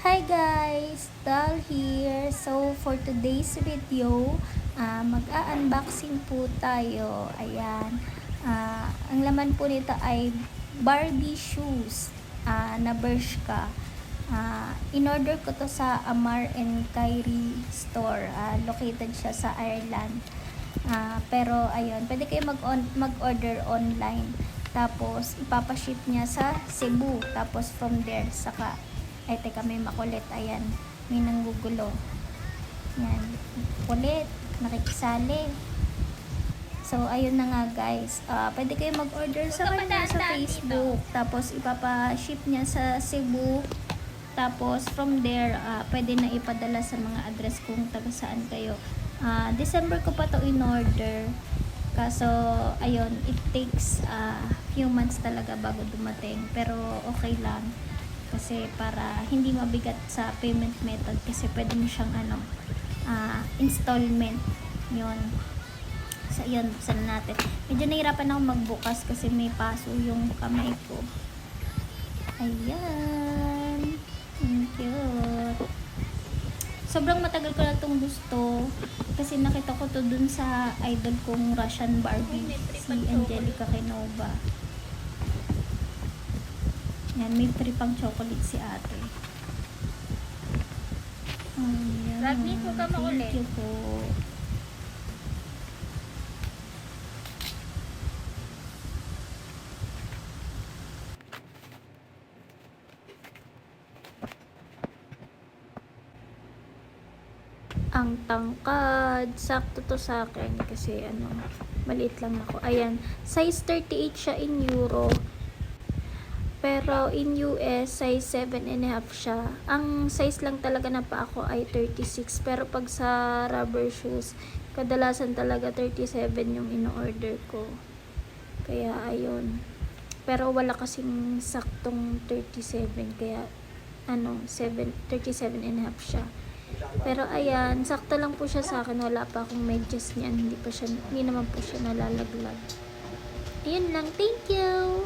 Hi guys! Dal here. So, for today's video, mag-a-unboxing po tayo. Ayan. Ang laman po nito ay Barbie shoes na Bershka. In-order ko to sa Amar and Kyrie store. Located siya sa Ireland. Pero, ayun, pwede kayo mag-order online. Tapos, ipapaship niya sa Cebu. Tapos, from there, saka ay teka may makulit, ayan, may nanggugulo, yan, kulit, nakikisali. So ayun na nga guys, pwede kayo mag-order sa kanya sa Facebook, tapos ipapa-ship niya sa Cebu, tapos from there pwede na ipadala sa mga address kung taga saan kayo. December ko pa to in-order, kaso ayun, it takes few months talaga bago dumating, pero okay lang kasi para hindi mabigat sa payment method, kasi pwede mo siyang installment yun. So yun, buksan natin. Medyo nahirapan ako magbukas kasi may paso yung kamay ko. Ayan, cute. Sobrang matagal ko na itong gusto kasi nakita ko to dun sa idol kong Russian Barbie, si Angelica Kinova. Yan, may free pang chocolate si ate. Ayan. Rodney, huwag ka maulit. Thank you po. Ang tangkad. Sakto to sa akin kasi maliit lang ako. Ayan. Size 38 siya in euro. Pero in US, size 7.5 siya. Ang size lang talaga na pa ako ay 36. Pero pag sa rubber shoes, kadalasan talaga 37 yung in-order ko. Kaya ayun. Pero wala kasing saktong 37. Kaya 37.5 siya. Pero ayan, sakto lang po siya sa akin. Wala pa akong medyas niyan. Hindi naman po siya nalalaglag. Ayun lang. Thank you!